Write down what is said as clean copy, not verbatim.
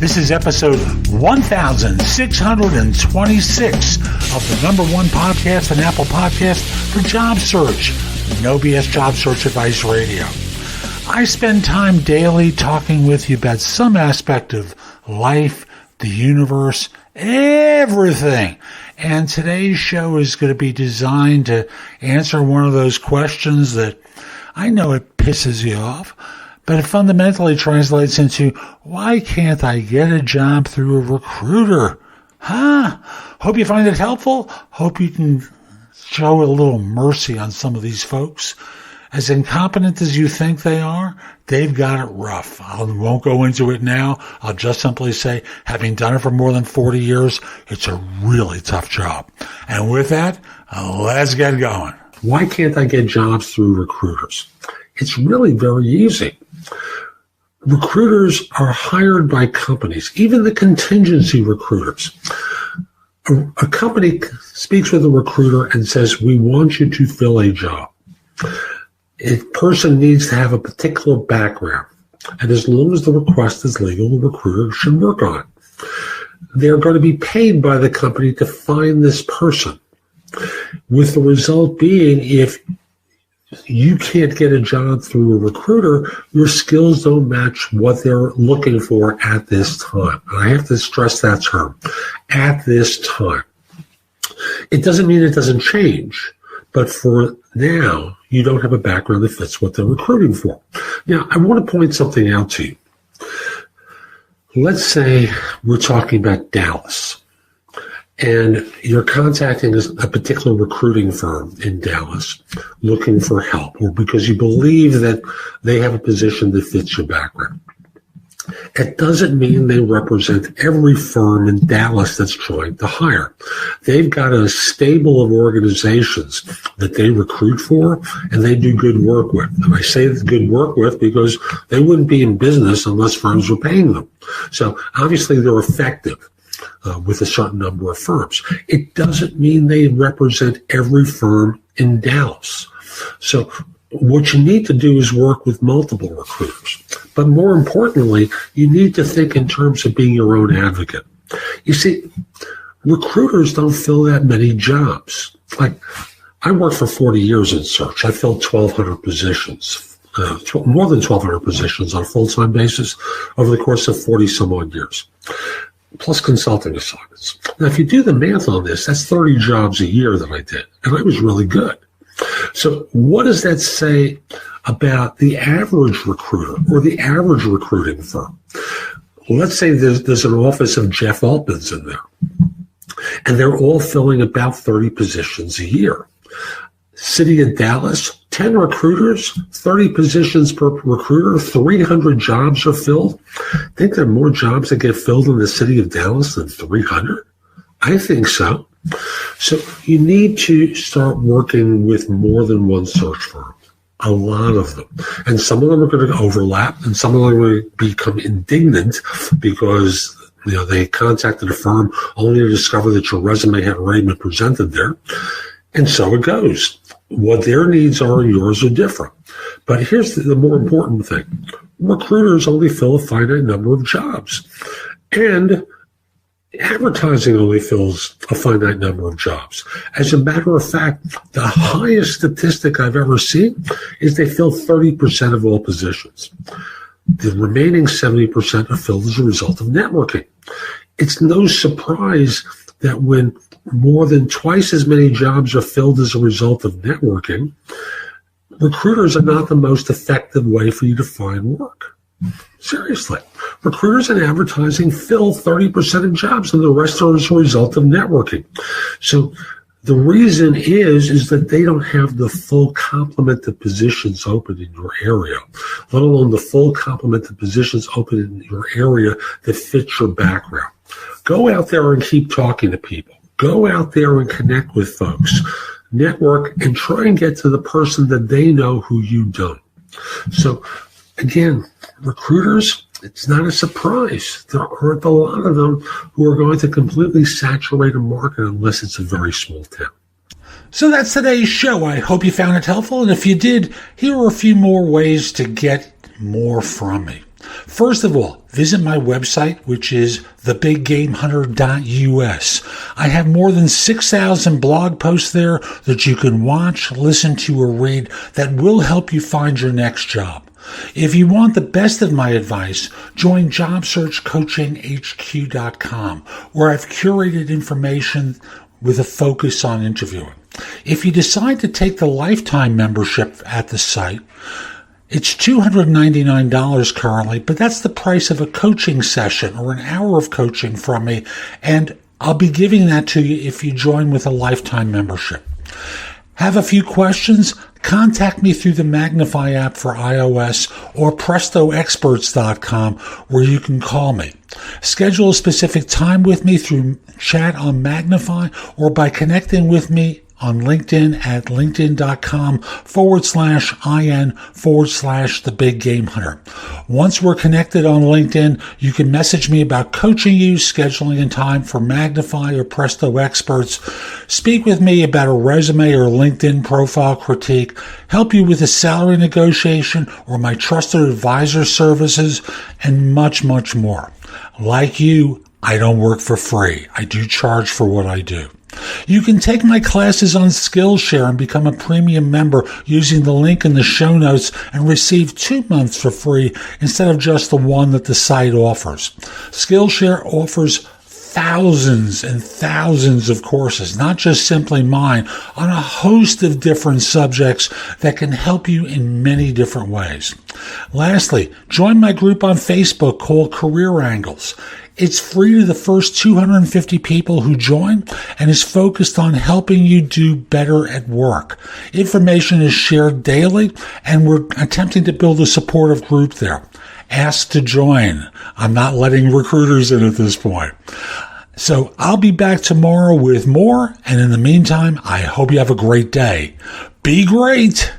This is episode 1626 of the number one podcast on Apple Podcasts for job search, No BS Job Search Advice Radio. I spend time daily talking with you about some aspect of life, the universe, everything. And today's show is going to be designed to answer one of those questions that I know it pisses you off, but it fundamentally translates into, why can't I get a job through a recruiter? Hope you find it helpful. Hope you can show a little mercy on some of these folks. As incompetent as you think they are, they've got it rough. I won't go into it now. I'll just simply say, having done it for more than 40 years, it's a really tough job. And with that, let's get going. Why can't I get jobs through recruiters? It's really very easy. Recruiters are hired by companies, even the contingency recruiters. A company speaks with a recruiter and says, we want you to fill a job. A person needs to have a particular background, and as long as the request is legal, the recruiter should work on it. They're going to be paid by the company to find this person, with the result being, if you can't get a job through a recruiter, your skills don't match what they're looking for at this time. And I have to stress that term, at this time. It doesn't mean it doesn't change, but for now, you don't have a background that fits what they're recruiting for. Now, I want to point something out to you. Let's say we're talking about Dallas, and you're contacting a particular recruiting firm in Dallas looking for help, or because you believe that they have a position that fits your background. It doesn't mean they represent every firm in Dallas that's trying to hire. They've got a stable of organizations that they recruit for and they do good work with. And I say good work with because they wouldn't be in business unless firms were paying them. So obviously they're effective with a certain number of firms. It doesn't mean they represent every firm in Dallas. So what you need to do is work with multiple recruiters. But more importantly, you need to think in terms of being your own advocate. You see, recruiters don't fill that many jobs. Like, I worked for 40 years in search. I filled 1,200 positions, more than 1,200 positions on a full-time basis over the course of 40-some-odd years, plus consulting assignments. Now, if you do the math on this, that's 30 jobs a year that I did, and I was really good. So what does that say about the average recruiter or the average recruiting firm? Let's say there's an office of Jeff Altman's in there, and they're all filling about 30 positions a year. City of Dallas, 10 recruiters, 30 positions per recruiter, 300 jobs are filled. Think there are more jobs that get filled in the city of Dallas than 300? I think so. So you need to start working with more than one search firm, a lot of them. And some of them are going to overlap, and some of them are going to become indignant because they contacted a firm only to discover that your resume had already been presented there. And so it goes. What their needs are and yours are different. But here's the more important thing. Recruiters only fill a finite number of jobs. And advertising only fills a finite number of jobs. As a matter of fact, the highest statistic I've ever seen is they fill 30% of all positions. The remaining 70% are filled as a result of networking. It's no surprise that when more than twice as many jobs are filled as a result of networking, recruiters are not the most effective way for you to find work. Seriously. Recruiters and advertising fill 30% of jobs, and the rest are as a result of networking. So the reason is that they don't have the full complement of positions open in your area, let alone the full complement of positions open in your area that fit your background. Go out there and keep talking to people. Go out there and connect with folks. Network and try and get to the person that they know who you don't. So again, recruiters, it's not a surprise. There aren't a lot of them who are going to completely saturate a market unless it's a very small town. So that's today's show. I hope you found it helpful. And if you did, here are a few more ways to get more from me. First of all, visit my website, which is thebiggamehunter.us. I have more than 6,000 blog posts there that you can watch, listen to, or read that will help you find your next job. If you want the best of my advice, join JobSearchCoachingHQ.com, where I've curated information with a focus on interviewing. If you decide to take the lifetime membership at the site, it's $299 currently, but that's the price of a coaching session or an hour of coaching from me, and I'll be giving that to you if you join with a lifetime membership. Have a few questions? Contact me through the Magnify app for iOS or PrestoExperts.com, where you can call me. Schedule a specific time with me through chat on Magnify or by connecting with me on LinkedIn at linkedin.com/IN/The Big Game Hunter. Once we're connected on LinkedIn, you can message me about coaching you, scheduling a time for Magnify or Presto Experts, speak with me about a resume or LinkedIn profile critique, help you with a salary negotiation or my trusted advisor services, and much, much more. Like you, I don't work for free. I do charge for what I do. You can take my classes on Skillshare and become a premium member using the link in the show notes and receive 2 months for free instead of just the one that the site offers. Skillshare offers thousands and thousands of courses, not just simply mine, on a host of different subjects that can help you in many different ways. Lastly, join my group on Facebook called Career Angles. It's free to the first 250 people who join and is focused on helping you do better at work. Information is shared daily, and we're attempting to build a supportive group there. Ask to join. I'm not letting recruiters in at this point. So I'll be back tomorrow with more, and in the meantime, I hope you have a great day. Be great!